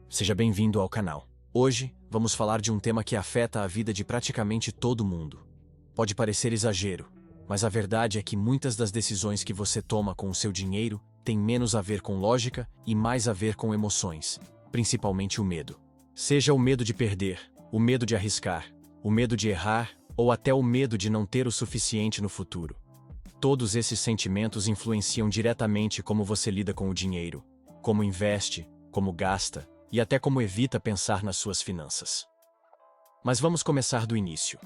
Seja bem-vindo ao canal. Hoje, vamos falar de um tema que afeta a vida de praticamente todo mundo. Pode parecer exagero, mas a verdade é que muitas das decisões que você toma com o seu dinheiro têm menos a ver com lógica e mais a ver com emoções, principalmente o medo. Seja o medo de perder, o medo de arriscar, o medo de errar ou até o medo de não ter o suficiente no futuro. Todos esses sentimentos influenciam diretamente como você lida com o dinheiro, como investe, como gasta e até como evita pensar nas suas finanças. Mas vamos começar do início.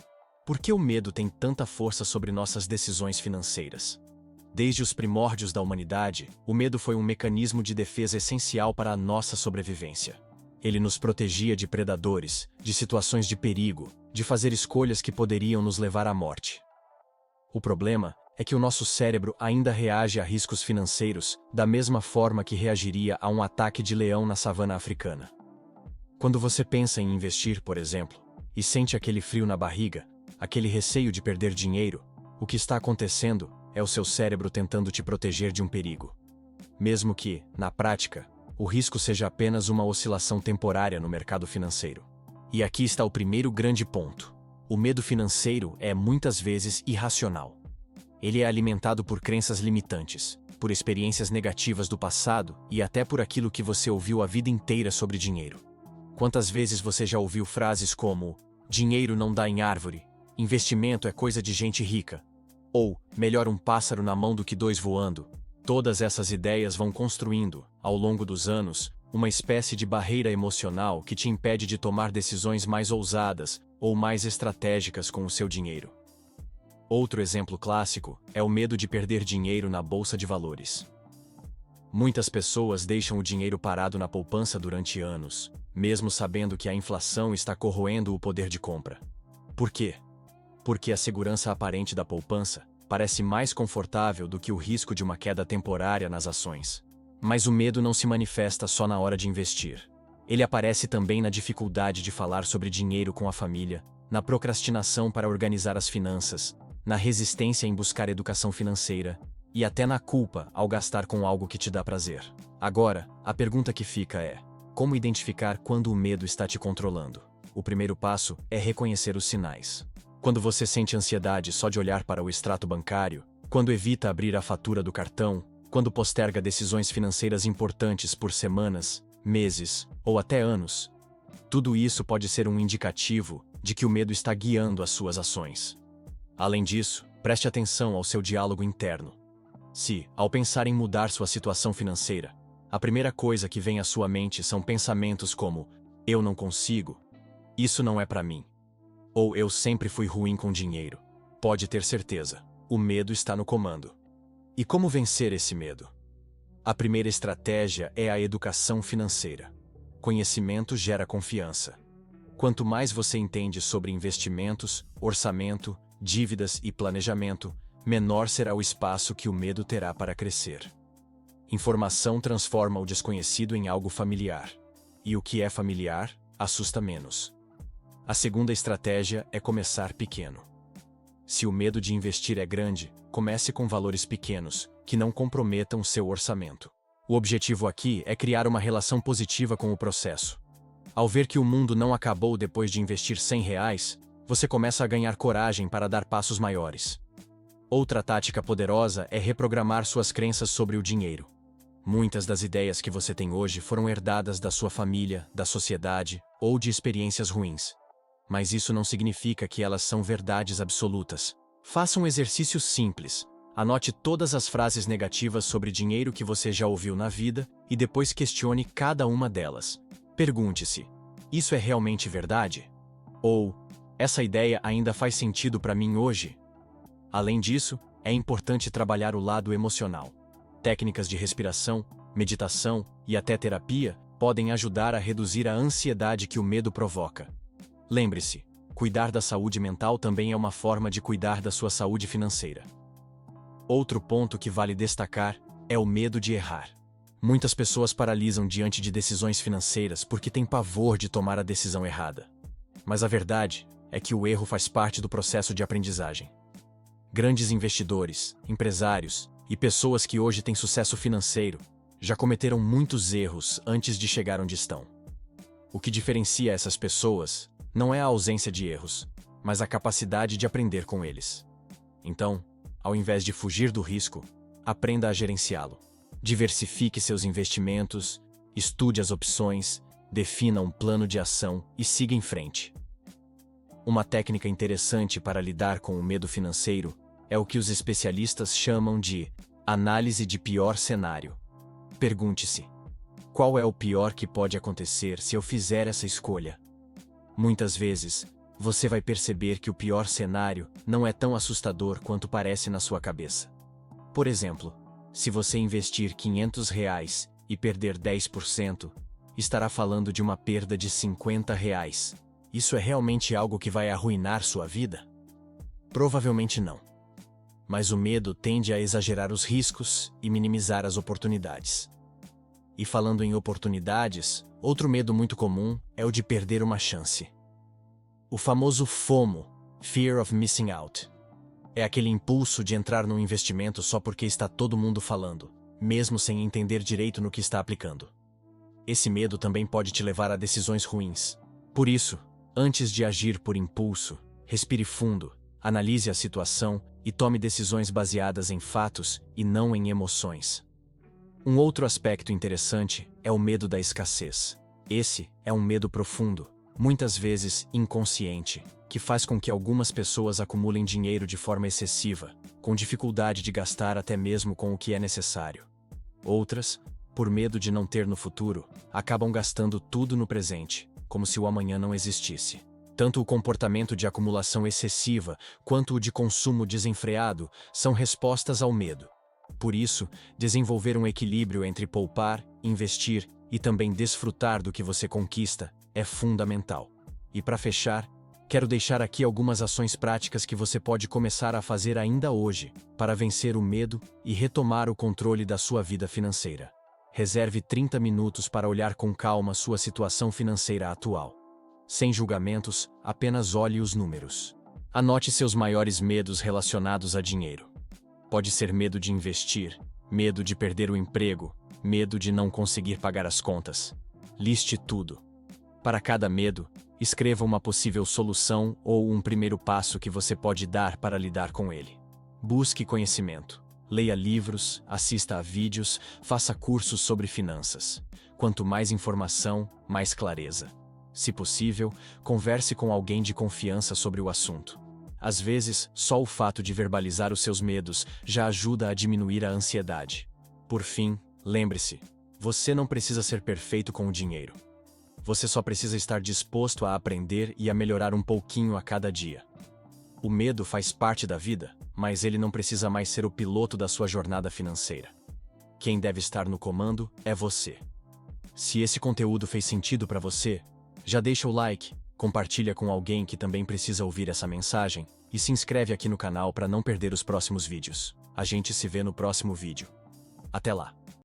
Por que o medo tem tanta força sobre nossas decisões financeiras? Desde os primórdios da humanidade, o medo foi um mecanismo de defesa essencial para a nossa sobrevivência. Ele nos protegia de predadores, de situações de perigo, de fazer escolhas que poderiam nos levar à morte. O problema é que o nosso cérebro ainda reage a riscos financeiros da mesma forma que reagiria a um ataque de leão na savana africana. Quando você pensa em investir, por exemplo, e sente aquele frio na barriga, aquele receio de perder dinheiro, o que está acontecendo é o seu cérebro tentando te proteger de um perigo. Mesmo que, na prática, o risco seja apenas uma oscilação temporária no mercado financeiro. E aqui está o primeiro grande ponto. O medo financeiro é muitas vezes irracional. Ele é alimentado por crenças limitantes, por experiências negativas do passado e até por aquilo que você ouviu a vida inteira sobre dinheiro. Quantas vezes você já ouviu frases como "dinheiro não dá em árvore", "investimento é coisa de gente rica", ou "melhor um pássaro na mão do que dois voando"? Todas essas ideias vão construindo, ao longo dos anos, uma espécie de barreira emocional que te impede de tomar decisões mais ousadas ou mais estratégicas com o seu dinheiro. Outro exemplo clássico é o medo de perder dinheiro na bolsa de valores. Muitas pessoas deixam o dinheiro parado na poupança durante anos, mesmo sabendo que a inflação está corroendo o poder de compra. Por quê? Porque a segurança aparente da poupança parece mais confortável do que o risco de uma queda temporária nas ações. Mas o medo não se manifesta só na hora de investir. Ele aparece também na dificuldade de falar sobre dinheiro com a família, na procrastinação para organizar as finanças, na resistência em buscar educação financeira e até na culpa ao gastar com algo que te dá prazer. Agora, a pergunta que fica é: como identificar quando o medo está te controlando? O primeiro passo é reconhecer os sinais. Quando você sente ansiedade só de olhar para o extrato bancário, quando evita abrir a fatura do cartão, quando posterga decisões financeiras importantes por semanas, meses ou até anos, tudo isso pode ser um indicativo de que o medo está guiando as suas ações. Além disso, preste atenção ao seu diálogo interno. Se, ao pensar em mudar sua situação financeira, a primeira coisa que vem à sua mente são pensamentos como "eu não consigo", "isso não é para mim", ou "eu sempre fui ruim com dinheiro", pode ter certeza, o medo está no comando. E como vencer esse medo? A primeira estratégia é a educação financeira. Conhecimento gera confiança. Quanto mais você entende sobre investimentos, orçamento, dívidas e planejamento, menor será o espaço que o medo terá para crescer. Informação transforma o desconhecido em algo familiar. E o que é familiar, assusta menos. A segunda estratégia é começar pequeno. Se o medo de investir é grande, comece com valores pequenos, que não comprometam seu orçamento. O objetivo aqui é criar uma relação positiva com o processo. Ao ver que o mundo não acabou depois de investir R$ 100, você começa a ganhar coragem para dar passos maiores. Outra tática poderosa é reprogramar suas crenças sobre o dinheiro. Muitas das ideias que você tem hoje foram herdadas da sua família, da sociedade ou de experiências ruins. Mas isso não significa que elas são verdades absolutas. Faça um exercício simples. Anote todas as frases negativas sobre dinheiro que você já ouviu na vida e depois questione cada uma delas. Pergunte-se: isso é realmente verdade? Ou, essa ideia ainda faz sentido para mim hoje? Além disso, é importante trabalhar o lado emocional. Técnicas de respiração, meditação e até terapia podem ajudar a reduzir a ansiedade que o medo provoca. Lembre-se, cuidar da saúde mental também é uma forma de cuidar da sua saúde financeira. Outro ponto que vale destacar é o medo de errar. Muitas pessoas paralisam diante de decisões financeiras porque têm pavor de tomar a decisão errada. Mas a verdade é que o erro faz parte do processo de aprendizagem. Grandes investidores, empresários e pessoas que hoje têm sucesso financeiro já cometeram muitos erros antes de chegar onde estão. O que diferencia essas pessoas não é a ausência de erros, mas a capacidade de aprender com eles. Então, ao invés de fugir do risco, aprenda a gerenciá-lo. Diversifique seus investimentos, estude as opções, defina um plano de ação e siga em frente. Uma técnica interessante para lidar com o medo financeiro é o que os especialistas chamam de análise de pior cenário. Pergunte-se: qual é o pior que pode acontecer se eu fizer essa escolha? Muitas vezes, você vai perceber que o pior cenário não é tão assustador quanto parece na sua cabeça. Por exemplo, se você investir R$ 500 e perder 10%, estará falando de uma perda de R$ 50. Isso é realmente algo que vai arruinar sua vida? Provavelmente não. Mas o medo tende a exagerar os riscos e minimizar as oportunidades. E falando em oportunidades, outro medo muito comum é o de perder uma chance. O famoso FOMO, Fear of Missing Out. É aquele impulso de entrar num investimento só porque está todo mundo falando, mesmo sem entender direito no que está aplicando. Esse medo também pode te levar a decisões ruins. Por isso, antes de agir por impulso, respire fundo, analise a situação e tome decisões baseadas em fatos e não em emoções. Um outro aspecto interessante é o medo da escassez. Esse é um medo profundo, muitas vezes inconsciente, que faz com que algumas pessoas acumulem dinheiro de forma excessiva, com dificuldade de gastar até mesmo com o que é necessário. Outras, por medo de não ter no futuro, acabam gastando tudo no presente, como se o amanhã não existisse. Tanto o comportamento de acumulação excessiva quanto o de consumo desenfreado são respostas ao medo. Por isso, desenvolver um equilíbrio entre poupar, investir e também desfrutar do que você conquista é fundamental. E para fechar, quero deixar aqui algumas ações práticas que você pode começar a fazer ainda hoje para vencer o medo e retomar o controle da sua vida financeira. Reserve 30 minutos para olhar com calma sua situação financeira atual. Sem julgamentos, apenas olhe os números. Anote seus maiores medos relacionados a dinheiro. Pode ser medo de investir, medo de perder o emprego, medo de não conseguir pagar as contas. Liste tudo. Para cada medo, escreva uma possível solução ou um primeiro passo que você pode dar para lidar com ele. Busque conhecimento. Leia livros, assista a vídeos, faça cursos sobre finanças. Quanto mais informação, mais clareza. Se possível, converse com alguém de confiança sobre o assunto. Às vezes, só o fato de verbalizar os seus medos já ajuda a diminuir a ansiedade. Por fim, lembre-se, você não precisa ser perfeito com o dinheiro. Você só precisa estar disposto a aprender e a melhorar um pouquinho a cada dia. O medo faz parte da vida, mas ele não precisa mais ser o piloto da sua jornada financeira. Quem deve estar no comando é você. Se esse conteúdo fez sentido para você, já deixa o like, compartilha com alguém que também precisa ouvir essa mensagem e se inscreve aqui no canal para não perder os próximos vídeos. A gente se vê no próximo vídeo. Até lá!